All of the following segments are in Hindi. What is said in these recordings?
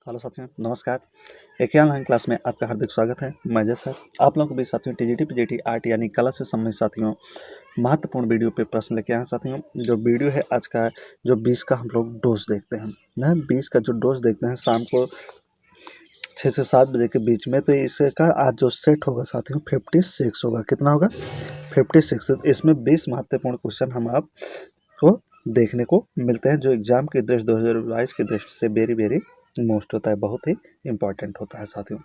हेलो साथियों, नमस्कार। एक ऑनलाइन क्लास में आपका हार्दिक स्वागत है। मैं जय सर आप लोगों को भी साथियों टीजीटी पीजीटी आर्ट यानी कला से संबंधित साथियों महत्वपूर्ण वीडियो पे प्रश्न लेके आए हैं। साथियों जो वीडियो है आज का जो 20 का हम लोग डोज देखते हैं ना, 20 का जो डोज देखते हैं शाम को 6 से 7 बजे के बीच में। तो इसका आज जो सेट होगा साथियों 56 होगा। कितना होगा? 56। इसमें 20 महत्वपूर्ण क्वेश्चन हम आपको देखने को मिलते हैं जो एग्जाम की दृष्टि 2022 की दृष्टि से वेरी मोस्ट होता है, बहुत ही इंपॉर्टेंट होता है साथियों।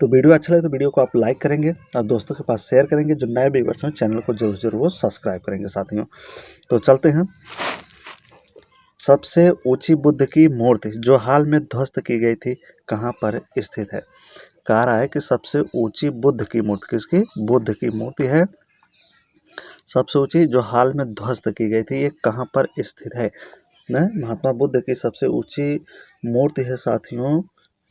तो वीडियो अच्छा लगे तो वीडियो को आप लाइक करेंगे और दोस्तों के पास शेयर करेंगे। जो नए व्यूअर्स हैं चैनल को जरूर वो सब्सक्राइब करेंगे साथियों। तो चलते हैं। सबसे ऊंची बुद्ध की मूर्ति जो हाल में ध्वस्त की गई थी कहाँ पर स्थित है? कह रहा है कि सबसे ऊंची बुद्ध की मूर्ति किसकी? बुद्ध की मूर्ति है सबसे ऊंची जो हाल में ध्वस्त की गई थी, ये कहाँ पर स्थित है न? महात्मा बुद्ध की सबसे ऊंची मूर्ति है साथियों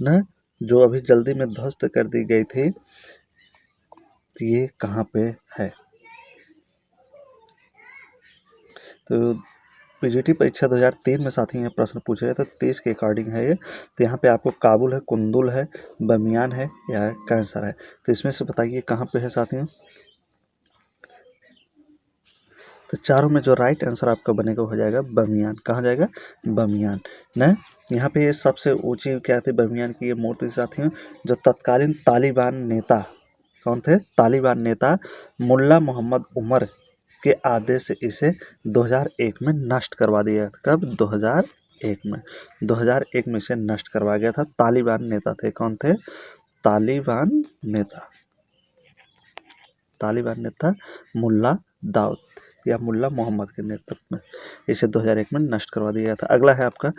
न, जो अभी जल्दी में ध्वस्त कर दी गई थी, तो ये कहाँ पे है? तो पीजीटी परीक्षा 2003 में साथियों ये प्रश्न पूछे गए थे, 23 के अकॉर्डिंग है ये। तो यहाँ पे आपको काबुल है, कुंदुल है, बमियान है या कैंसर है। तो इसमें से बताइए कहाँ पे है साथियों। तो चारों में जो राइट आंसर आपका बनेगा हो जाएगा बमियान। कहाँ जाएगा? बमियान न। यहाँ पे ये सबसे ऊंची क्या थी? बमियान की ये मूर्ति साथियों जो तत्कालीन तालिबान नेता कौन थे? तालिबान नेता मुल्ला मोहम्मद उमर के आदेश से इसे 2001 में नष्ट करवा दिया था। कब? 2001 में। 2001 में इसे नष्ट करवा गया था। तालिबान नेता थे। कौन थे? तालिबान नेता मुल्ला दाऊद या मुल्ला मोहम्मद के नेतृत्व में इसे 2001 में नष्ट करवा दिया गया था। अगला है आपका,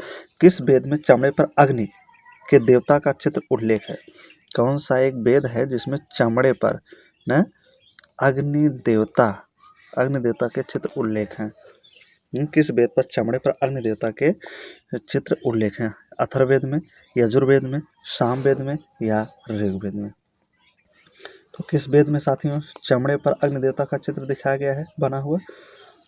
किस वेद में चमड़े पर अग्नि के देवता का चित्र उल्लेख है? कौन सा एक वेद है जिसमें चमड़े पर न अग्नि देवता के चित्र उल्लेख हैं? किस वेद पर चमड़े पर अग्नि देवता के चित्र उल्लेख हैं? अथर्ववेद में, यजुर्वेद में, सामवेद में या ऋग्वेद में? तो किस वेद में साथियों चमड़े पर अग्नि देवता का चित्र दिखाया गया है बना हुआ?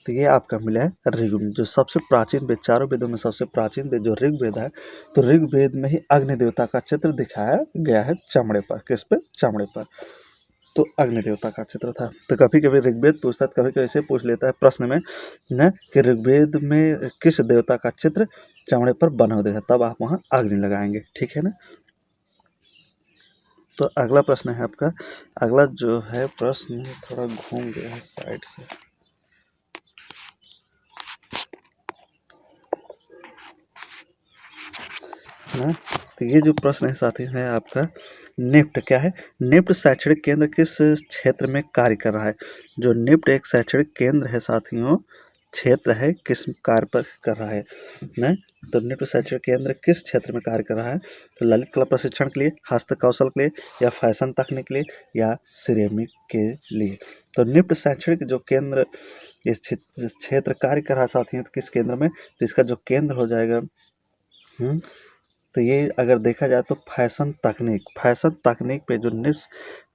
तो ये आपका मिला है ऋग्वेद, जो सबसे प्राचीन वेद, चारों वेदों में सबसे प्राचीन वेद जो ऋग्वेद है। तो ऋग्वेद में ही अग्नि देवता का चित्र दिखाया गया है चमड़े पर। किस पे? चमड़े पर। तो अग्नि देवता का चित्र था। तो कभी कभी ऋग्वेद पूछता है, कभी कभी ऐसे पूछ लेता है प्रश्न में न कि ऋग्वेद में किस देवता का चित्र चमड़े पर बना हुआ, तब आप वहाँ अग्नि लगाएंगे। ठीक है ना। तो अगला प्रश्न है आपका, अगला जो है प्रश्न थोड़ा घूम गया है साइड से ना। तो ये जो प्रश्न है साथी है आपका, निफ्ट क्या है? निफ्ट शैक्षणिक केंद्र किस क्षेत्र में कार्य कर रहा है? जो निफ्ट एक शैक्षणिक केंद्र है साथियों, क्षेत्र है, किस कार्य पर कर रहा है न? तो निफ्ट शैक्षणिक केंद्र किस क्षेत्र में कार्य कर रहा है? तो ललित कला प्रशिक्षण के लिए, हस्त कौशल के लिए या फैशन तकनीक के लिए या सिरेमिक के लिए? तो निफ्ट शैक्षणिक जो केंद्र इस क्षेत्र कार्य कर रहा है साथियों, तो किस केंद्र में? तो इसका जो केंद्र हो जाएगा तो ये अगर देखा जाए तो फैशन तकनीक पे जो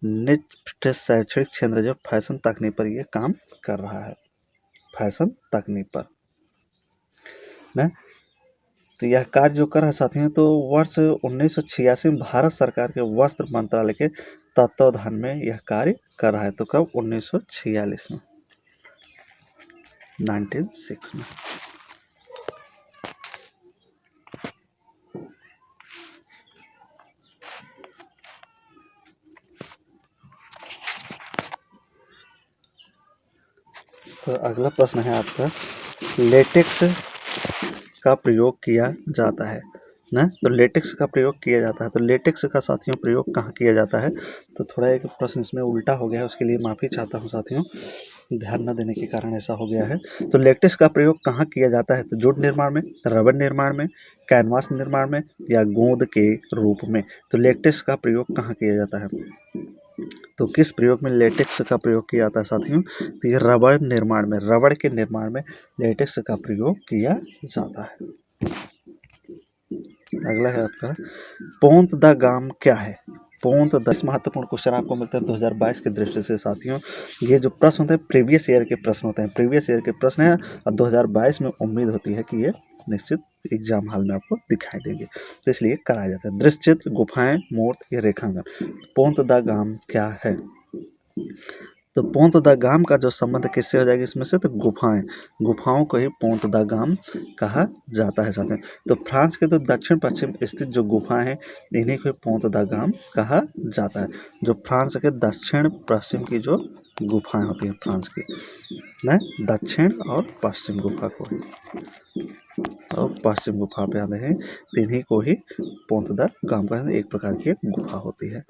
निफ्ट शैक्षणिक केंद्र जो फैशन तकनीक पर ये काम कर रहा है, फैशन तकनीक पर न। तो यह कार्य जो कर रहा है साथियों, तो वर्ष 1986 में भारत सरकार के वस्त्र मंत्रालय के तत्वावधान में यह कार्य कर रहा है। तो कब? 1946 में, 1906 में। तो अगला प्रश्न है आपका, लेटेक्स का प्रयोग किया जाता है ना। तो लेटेक्स का प्रयोग किया जाता है। तो लेटेक्स का साथियों प्रयोग कहाँ किया जाता है? तो थोड़ा एक प्रश्न इसमें उल्टा हो गया है, उसके लिए माफ़ी चाहता हूँ साथियों, ध्यान न देने के कारण ऐसा हो गया है। तो लेटेक्स का प्रयोग कहाँ किया जाता है? तो जूट निर्माण में, रबर निर्माण में, कैनवास निर्माण में या गोंद के रूप में? तो लेटेक्स का प्रयोग कहाँ किया जाता है? तो किस प्रयोग में लेटेक्स का प्रयोग किया जाता है साथियों? तो ये रबड़ के निर्माण में लेटेक्स का प्रयोग किया जाता है। अगला है आपका, पोंत द गाम क्या है? पोंत द, महत्वपूर्ण क्वेश्चन आपको मिलता है 2022 की दृष्टि से साथियों। ये जो प्रश्न होते हैं प्रीवियस ईयर के प्रश्न होते हैं, प्रीवियस ईयर के प्रश्न हैं और 2022 में उम्मीद होती है कि ये निश्चित एग्जाम हॉल में आपको दिखाई देंगे, तो इसलिए कराया जाता है। दृश्य चित्र, गुफाएं, मूर्त या रेखांकन। पोंत द गाम क्या है? तो पोंत द गाम का जो संबंध किससे हो जाएगा इसमें से? तो गुफाएं, गुफाओं को ही पोंत द गाम कहा जाता है साथ में। तो फ्रांस के तो दक्षिण पश्चिम स्थित जो गुफाएं हैं इन्हीं को पोंत द गाम कहा जाता है। जो फ्रांस के दक्षिण पश्चिम की जो गुफाएं होती हैं फ्रांस की, न दक्षिण और पश्चिम गुफा को ही, और पश्चिम गुफा पे आते हैं तो इन्हीं को ही पोंत द गाम का एक प्रकार की गुफा होती है।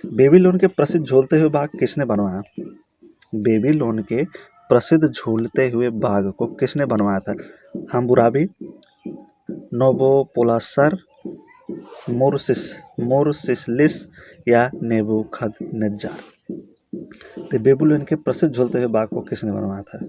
बेबीलोन के प्रसिद्ध झूलते हुए बाग किसने बनवाया? बेबीलोन के प्रसिद्ध झूलते हुए बाग को किसने बनवाया था? हम्मुराबी, नोबोपोलासर, मुरसिलिस या नेबूखदनेस्जार। तो बेबीलोन के प्रसिद्ध झूलते हुए बाग को किसने बनवाया था?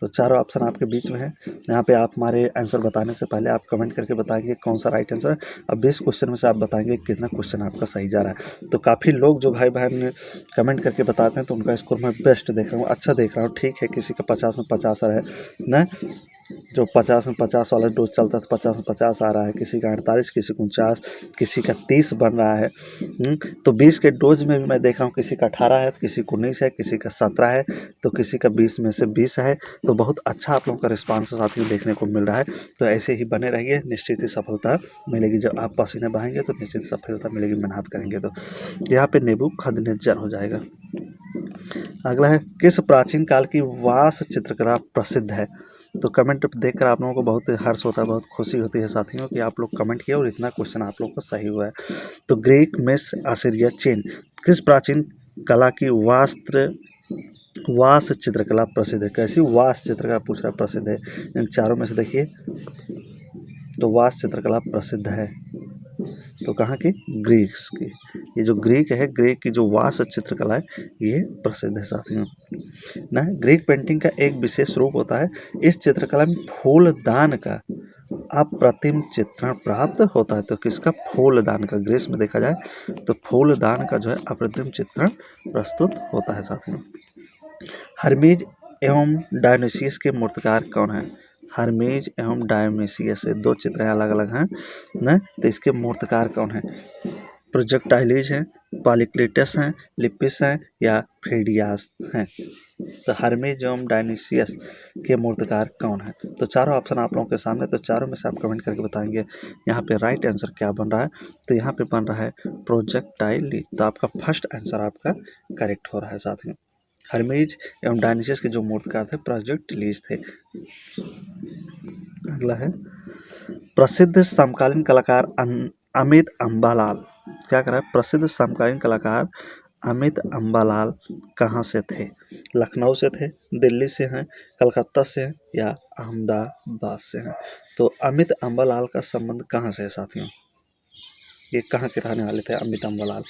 तो चारों ऑप्शन आपके बीच में है। यहाँ पे आप हमारे आंसर बताने से पहले आप कमेंट करके बताएंगे कौन सा राइट आंसर है। अब 20 क्वेश्चन में से आप बताएंगे कितना क्वेश्चन आपका सही जा रहा है। तो काफ़ी लोग जो भाई बहन कमेंट करके बताते हैं तो उनका स्कोर मैं बेस्ट देख रहा हूँ, अच्छा देख रहा हूँ। ठीक है, किसी का 50 में 50 है ना, जो 50 में 50 वाला डोज चलता है तो 50 में 50 आ रहा है, किसी का 48, किसी का 49, किसी का 30 बन रहा है। तो 20 के डोज में भी मैं देख रहा हूँ किसी का 18 है, किसी को 19 है, किसी का 17 है, तो किसी का 20 में से 20 है। तो बहुत अच्छा आप लोगों का रिस्पांस साथियों देखने को मिल रहा है। तो ऐसे ही बने रहिए, निश्चित ही सफलता मिलेगी। जब आप पसीने बहाएंगे तो निश्चित सफलता मिलेगी, मेहनत करेंगे तो। यहाँ पे नेबूखदनेस्सर हो जाएगा। अगला है, किस प्राचीन काल की वास चित्रकला प्रसिद्ध है? तो कमेंट देखकर आप लोगों को बहुत हर्ष होता है, बहुत खुशी होती है साथियों कि आप लोग कमेंट किए और इतना क्वेश्चन आप लोगों को सही हुआ है। तो ग्रीक, मिस्र, असीरिया, चीन, किस प्राचीन कला की वास चित्रकला प्रसिद्ध है? कैसी वास चित्रकला पूछ रहा प्रसिद्ध है? इन चारों में से देखिए, तो वास चित्रकला प्रसिद्ध है तो कहाँ की? ग्रीक्स की। ये जो ग्रीक है, ग्रीक की जो वास चित्रकला है ये प्रसिद्ध है साथियों ना। ग्रीक पेंटिंग का एक विशेष रूप होता है, इस चित्रकला में फूलदान का अप्रतिम चित्रण प्राप्त होता है। तो किसका? फूलदान का। ग्रीस में देखा जाए तो फूलदान का जो है अप्रतिम चित्रण प्रस्तुत होता है साथियों। हर्मीज एवं डायonysius के मूर्तिकार कौन है? हर्मीज एवं डायonysius से दो चित्र अलग अलग हैं ना, तो इसके मूर्तिकार कौन है? प्रोजेक्टाइलिस हैं, पॉलीक्लिटस हैं, लिपिस हैं या फ्रीडियास हैं। तो हर्मीज एवं डायonysius के मूर्तिकार कौन है? तो चारों ऑप्शन आप लोगों के सामने, तो चारों में से आप कमेंट करके बताएंगे यहाँ पे राइट आंसर क्या बन रहा है। तो यहाँ पे बन रहा है प्रोजेक्टाइलिस। तो आपका फर्स्ट आंसर आपका करेक्ट हो रहा है साथियों। हर्मीज एवं डायonysius के जो मूर्तिकार थे प्रोजेक्टाइलिस थे। अगला है, प्रसिद्ध समकालीन कलाकार अमित अम्बालाल क्या कर रहा है? प्रसिद्ध समकालीन कलाकार अमित अम्बालाल कहाँ से थे? लखनऊ से थे, दिल्ली से हैं, कलकत्ता से हैं या अहमदाबाद से हैं? तो अमित अम्बालाल का संबंध कहाँ से है साथियों? ये कहाँ के रहने वाले थे अमित अम्बालाल?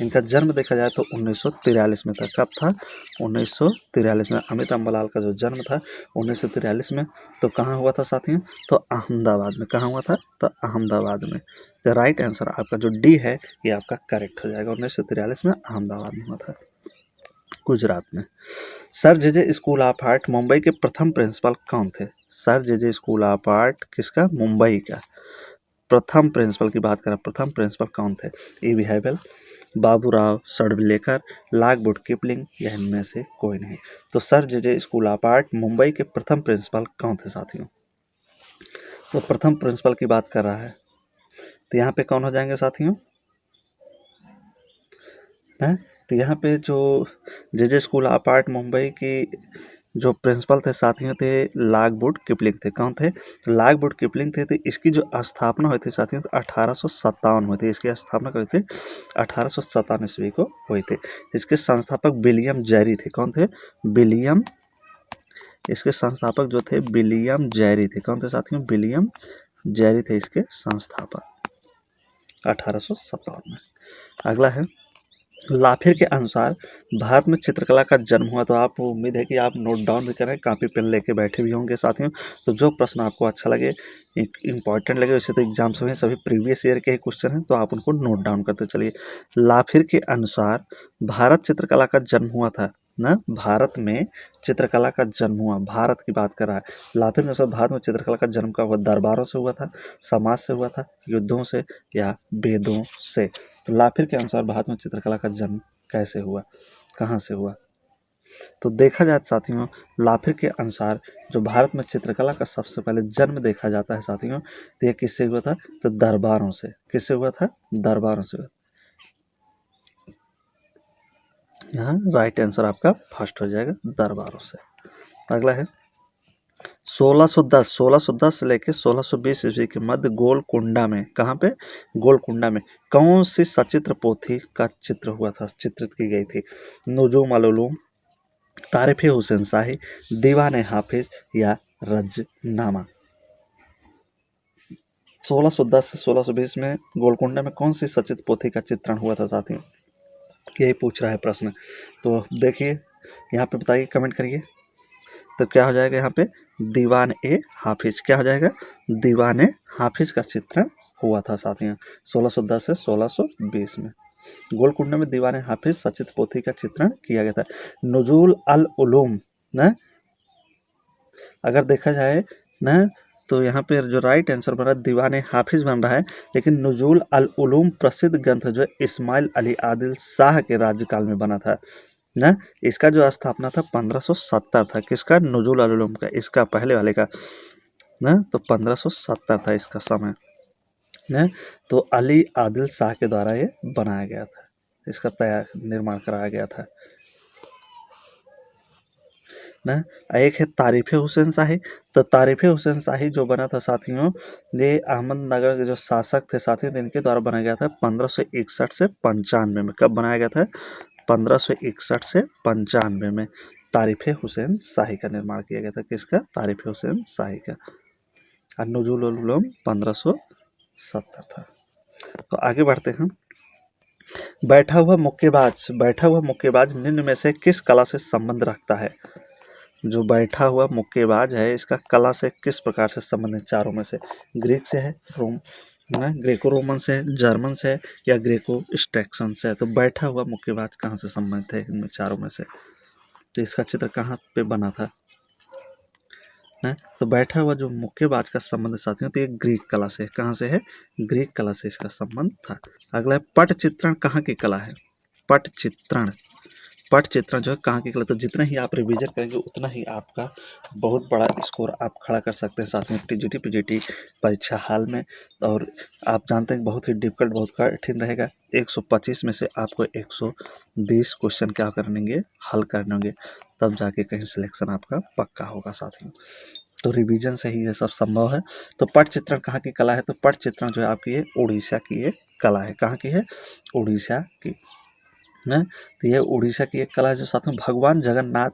इनका जन्म देखा जाए तो 1943 में था। कब था? 1943 में। अमित अम्बालाल का जो जन्म था 1943 में। तो कहाँ हुआ था साथियों? तो अहमदाबाद में। कहाँ हुआ था? तो अहमदाबाद में। तो राइट आंसर आपका जो डी है ये आपका करेक्ट हो जाएगा। 1943 में अहमदाबाद में हुआ था, गुजरात में। Sir J School of Art Mumbai के प्रथम प्रिंसिपल कौन थे? Sir J School of art किसका? मुंबई का। प्रथम प्रिंसिपल की बात करें, प्रथम प्रिंसिपल कौन थे? E.V. Havell, Baburao Sadwelkar, Lockwood Kipling या इनमें से कोई नहीं। तो Sir J School of Art Mumbai के प्रथम प्रिंसिपल कौन थे साथियों? तो प्रथम प्रिंसिपल की बात कर रहा है तो यहाँ पे कौन हो जाएंगे साथियों? है तो यहाँ पे जो जे स्कूल ऑफ आर्ट मुंबई की जो प्रिंसिपल थे साथियों थे लॉकवुड किपलिंग थे। कौन थे? तो लॉकवुड किपलिंग थे। तो इसकी जो स्थापना हुई थी साथियों तो 1857 में हुई थी। इसकी स्थापना कब हुई थी? 1857 ईस्वी को हुई थी। इसके संस्थापक विलियम जेरी थे। कौन थे? विलियम। इसके संस्थापक जो थे विलियम जेरी थे। कौन थे साथियों? विलियम जेरी थे इसके संस्थापक 1857 में। अगला है, लाफिर के अनुसार भारत में चित्रकला का जन्म हुआ। तो आप उम्मीद है कि आप नोट डाउन भी करें, कापी पेन लेके बैठे भी होंगे साथियों। तो जो प्रश्न आपको अच्छा लगे, इंपॉर्टेंट लगे, वैसे तो एग्जाम्स में सभी प्रीवियस ईयर के ही क्वेश्चन हैं, तो आप उनको नोट डाउन करते चलिए। लाफिर के अनुसार भारत चित्रकला का जन्म हुआ था ना भारत में चित्रकला का जन्म हुआ, भारत की बात कर रहा है। लाफिर में सब भारत में चित्रकला का जन्म कब हुआ? दरबारों से हुआ था, समाज से हुआ था, युद्धों से या वेदों से? तो लाफिर के अनुसार भारत में चित्रकला का जन्म कैसे हुआ, कहाँ से हुआ? तो देखा जाए साथियों, लाफिर के अनुसार जो भारत में चित्रकला का सबसे पहले जन्म देखा जाता है साथियों, तो ये किससे हुआ था? तो दरबारों से। किससे हुआ था? दरबारों से। यहाँ राइट आंसर आपका फर्स्ट हो जाएगा, दरबारों से। अगला है 1610 से लेकर 1620 ईस्वी के मध्य गोलकुंडा में, कहाँ पे? गोलकुंडा में कौन सी सचित्र पोथी का चित्र हुआ था, चित्रित की गई थी? नुजूम अल उलूम, तारिफ हुसैन शाही, दीवान हाफिज या रजनामा? 1610 से 1620 में गोलकुंडा में कौन सी सचित्र पोथी का चित्रण हुआ था साथियों? यही पूछ रहा है प्रश्न। तो देखिए यहाँ पे बताइए, कमेंट करिए। तो क्या हो जाएगा यहाँ पे? दीवान ए हाफिज। क्या हो जाएगा? दीवान ए हाफिज का चित्रण हुआ था साथियों 1610 से 1620 में। गोलकुंडा में दीवान ए हाफिज सचित्र पोथी का चित्रण किया गया था। नुजुल अल उलूम ना, अगर देखा जाए ना, तो यहाँ पे जो राइट आंसर बन रहा है दीवान ए हाफिज बन रहा है, लेकिन नुजुल अल उलूम प्रसिद्ध ग्रंथ जो इस्माइल अली आदिल शाह के राज्यकाल में बना था ना। इसका जो स्थापना था 1570 था। किसका? नुजुल अल उलूम का, इसका पहले वाले का ना। तो 1570 था इसका समय ना। तो अली आदिल शाह के द्वारा ये बनाया गया था, इसका तैयार निर्माण कराया गया था ना। एक है तारिफ हुसैन शाही। तो तारिफ हुसैन शाही जो बना था साथियों, ये अहमदनगर के जो शासक थे साथियों, इनके द्वारा बनाया गया था 1561 से 95 में। कब बनाया गया था? 1561 से 95 में तारिफ हुसैन शाही का निर्माण किया गया था। किसका? तारिफ हुसैन शाही का। और नुजुल उल उलूम 1570 था। तो आगे बढ़ते हैं। बैठा हुआ मुक्केबाज निम्न में से किस कला से संबंध रखता है? जो बैठा हुआ मुक्केबाज है, इसका कला से किस प्रकार से संबंध है? चारों में से ग्रीक से है, रोम ना, ग्रेको रोमन से, जर्मन से या ग्रेको स्ट्रैक्शन से? तो बैठा हुआ मुक्केबाज कहाँ से संबंधित है इनमें चारों में से? तो इसका चित्र कहाँ पे बना था ना? तो बैठा हुआ जो मुक्केबाज का संबंध साथियों, तो ये ग्रीक कला से। कहाँ से है? ग्रीक कला से इसका संबंध था। अगला है पट चित्रण कहाँ की कला है? पट चित्रण जो है कहाँ की कला? तो जितना ही आप रिवीजन करेंगे उतना ही आपका बहुत बड़ा स्कोर आप खड़ा कर सकते हैं साथियों टीजीटी पीजीटी परीक्षा हाल में। और आप जानते हैं बहुत ही डिफिकल्ट, बहुत कठिन रहेगा। 125 में से आपको 120 क्वेश्चन क्या करेंगे? हल करने होंगे, तब जाके कहीं सिलेक्शन आपका पक्का होगा साथियों। तो रिवीजन से ही ये सब संभव है। तो पट चित्रण कहाँ की कला है? तो पट चित्रण जो है आपकी ये उड़ीसा की ये कला है। कहाँ की है? उड़ीसा की है। तो ये उड़ीसा की एक कला है जो साथ में भगवान जगन्नाथ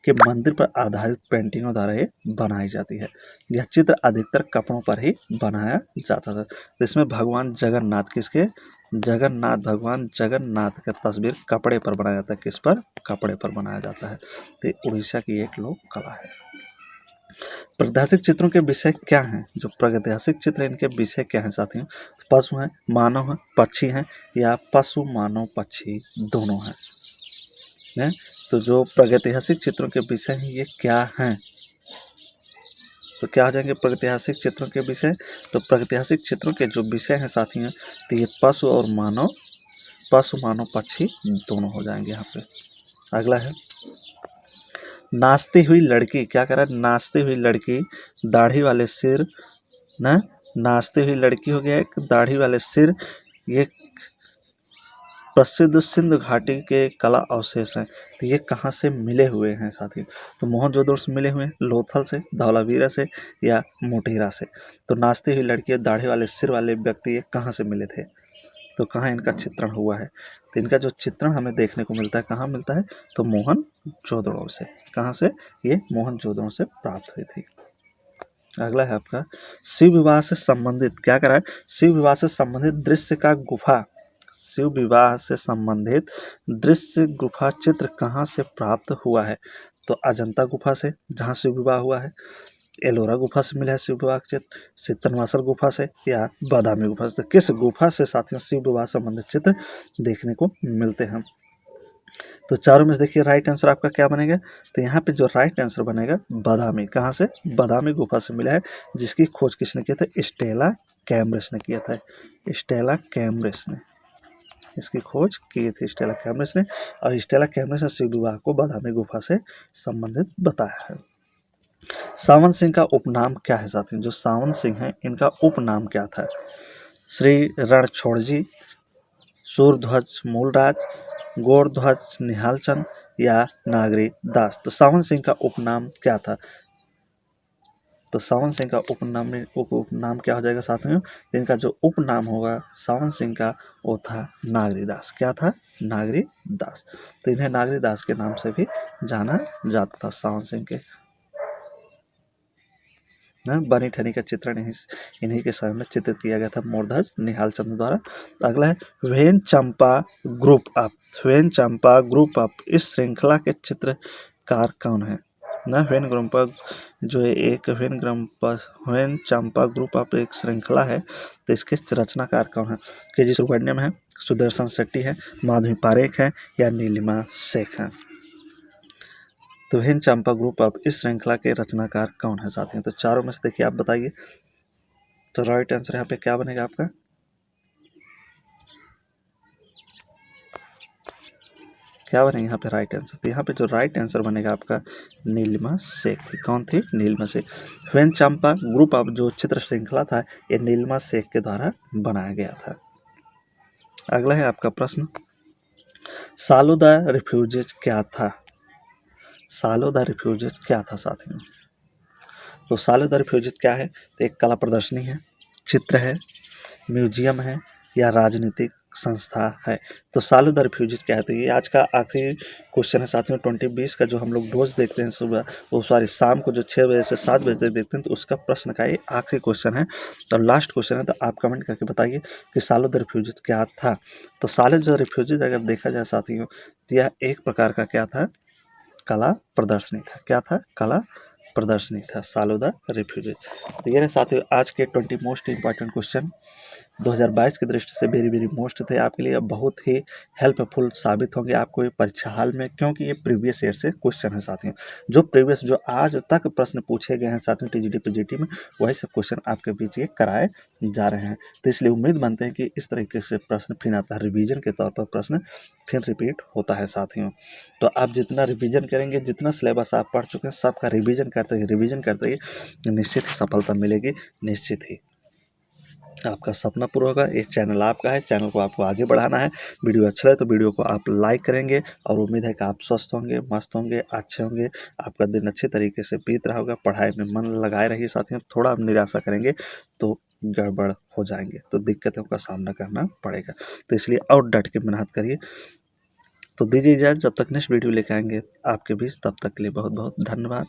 के मंदिर पर आधारित पेंटिंगों द्वारा ये बनाई जाती है। यह चित्र अधिकतर कपड़ों पर ही बनाया जाता था। तो इसमें भगवान जगन्नाथ, किसके? जगन्नाथ, भगवान जगन्नाथ का तस्वीर कपड़े पर बनाया जाता है। किस पर? कपड़े पर बनाया जाता है। तो उड़ीसा की एक लोक कला है। प्रागैतिहासिक चित्रों के विषय क्या हैं? जो प्रागैतिहासिक चित्र इनके विषय क्या हैं साथियों? पशु हैं, मानव हैं, पक्षी हैं या पशु मानव पक्षी दोनों हैं? तो जो प्रागैतिहासिक चित्रों के विषय हैं ये क्या हैं? तो क्या आ जाएंगे प्रागैतिहासिक चित्रों के विषय? तो प्रागैतिहासिक चित्रों के जो विषय हैं साथियों, तो ये पशु और मानव, पशु मानव पक्षी दोनों हो जाएंगे यहाँ पे। अगला है नाचती हुई लड़की। क्या कह रहा है? नाचती हुई लड़की, दाढ़ी वाले सिर ना, नाचती हुई लड़की हो गया एक, दाढ़ी वाले सिर, ये प्रसिद्ध सिंधु घाटी के कला अवशेष हैं। तो ये कहाँ से मिले हुए हैं साथियों? तो मोहनजोदड़ो से मिले हुए हैं, लोथल से, धौलावीरा से या मोटेरा से? तो नाचती हुई लड़की, दाढ़ी वाले सिर वाले व्यक्ति ये कहाँ से मिले थे? तो कहाँ इनका चित्रण हुआ है? तो इनका जो चित्रण हमें देखने को मिलता है कहाँ मिलता है? तो मोहनजोदड़ो से। कहाँ से? ये मोहनजोदड़ो से प्राप्त हुई थी। अगला है आपका शिव विवाह से संबंधित। क्या करा है? शिव विवाह से संबंधित दृश्य का गुफा, शिव विवाह से संबंधित दृश्य गुफा चित्र कहाँ से प्राप्त हुआ है? तो अजंता गुफा से, जहाँ शिव विवाह हुआ है, एलोरा गुफा से मिला है शिव विवाह चित्र, सितनवासर गुफा से या बादामी गुफा से? तो किस गुफा से साथियों शिव विवाह संबंधित चित्र देखने को मिलते हैं? तो चारों में से देखिए राइट आंसर आपका क्या बनेगा। तो यहाँ पे जो राइट आंसर बनेगा बादामी, कहाँ से, बादामी गुफा से मिला है, जिसकी खोज किसने किया था, स्टेला कैम्ब्रस ने किया था। स्टेला कैम्ब्रस ने इसकी खोज की थी, स्टेला कैम्ब्रस ने। और स्टेला कैम्ब्रस ने शिव विवाह को बादामी गुफा से संबंधित बताया है। सावन सिंह का उपनाम क्या है साथियों, जो सावन सिंह है इनका उपनाम क्या था, श्री रणछोड़जी, सूरध्वज मूलराज, गोरध्वज निहालचंद या नागरी दास। तो सावन सिंह का उपनाम क्या था, तो सावन सिंह का उपनाम क्या हो जाएगा साथियों, इनका जो उपनाम होगा सावन सिंह का वो था नागरी दास। क्या था, नागरी दास। तो इन्हें नागरी दास के नाम से भी जाना जाता था सावन सिंह के। बनी ठनी का चित्रण इन्हीं के समय में चित्रित किया गया था मोरध्वज निहालचंद द्वारा। अगला है when Champa group up. When Champa group up इस श्रृंखला के चित्रकार कौन है ना। व्हेन चंपा जो है एक व्हेन चंपा ग्रुप अप एक श्रृंखला है, तो इसके रचनाकार कौन है, के.जी. सुब्रमण्यम है, सुदर्शन शेट्टी है, माधवी पारेख है या नीलिमा शेख है। तो व्हेन चंपा ग्रुप ऑफ इस श्रृंखला के रचनाकार कौन है साथियों। तो चारों में से देखिए आप बताइए, तो राइट आंसर यहाँ पे क्या बनेगा आपका, क्या बनेगा यहाँ पे राइट आंसर। तो यहाँ पे जो राइट आंसर बनेगा आपका नीलिमा शेख थी। कौन थी, Nilima Sheikh. When Champa grew up of जो चित्र श्रृंखला था ये नीलिमा शेख के द्वारा बनाया गया था। अगला है आपका प्रश्न, सालो द रिफ्यूजीज क्या था। सालो द रिफ्यूजीज क्या था साथियों। तो सालो द रिफ्यूजीज क्या है, तो एक कला प्रदर्शनी है, चित्र है, म्यूजियम है या राजनीतिक संस्था है। तो सालो द रिफ्यूजीज क्या है, तो ये आज का आखिरी क्वेश्चन है साथियों। 2020 का जो हम लोग डोज देखते हैं सुबह, वो सॉरी शाम को जो 6 बजे से 7 बजे तक देखते हैं, तो उसका प्रश्न का ये आखिरी क्वेश्चन है। तो लास्ट क्वेश्चन है, तो आप कमेंट करके बताइए कि सालो द रिफ्यूजीज क्या था। तो सालो द रिफ्यूजीज अगर देखा जाए साथियों, तो यह एक प्रकार का क्या था, कला प्रदर्शनी था। क्या था, कला प्रदर्शनी था सालो द रिफ्यूजी। तो ये रहे साथियों आज के 20 मोस्ट इंपॉर्टेंट क्वेश्चन 2022 की दृष्टि से वेरी वेरी मोस्ट थे आपके लिए, बहुत ही हेल्पफुल साबित होंगे आपको ये परीक्षा हाल में, क्योंकि ये प्रीवियस ईयर से क्वेश्चन है साथियों। जो आज तक प्रश्न पूछे गए हैं साथियों टीजीटी पीजीटी में, वही सब क्वेश्चन आपके बीच ये कराए जा रहे हैं। तो इसलिए उम्मीद बनते हैं कि इस तरीके से प्रश्न फिर आता है, रिवीजन के तौर पर प्रश्न फिर रिपीट होता है साथियों। तो आप जितना रिवीजन करेंगे, जितना सिलेबस आप पढ़ चुके हैं सबका रिवीजन करते ही निश्चित ही सफलता मिलेगी, निश्चित ही आपका सपना पूरा होगा। ये चैनल आपका है, चैनल को आपको आगे बढ़ाना है। वीडियो अच्छा लगे तो वीडियो को आप लाइक करेंगे, और उम्मीद है कि आप स्वस्थ होंगे, मस्त होंगे, अच्छे होंगे, आपका दिन अच्छे तरीके से बीत रहा होगा, पढ़ाई में मन लगाए रहिए साथियों। थोड़ा आप निराशा करेंगे तो गड़बड़ हो जाएंगे, तो दिक्कतों का सामना करना पड़ेगा। तो इसलिए और डट के मेहनत करिए। तो दीजिए इजाज़त, जब तक नेक्स्ट वीडियो लेकर आएंगे आपके बीच, तब तक के लिए बहुत बहुत धन्यवाद।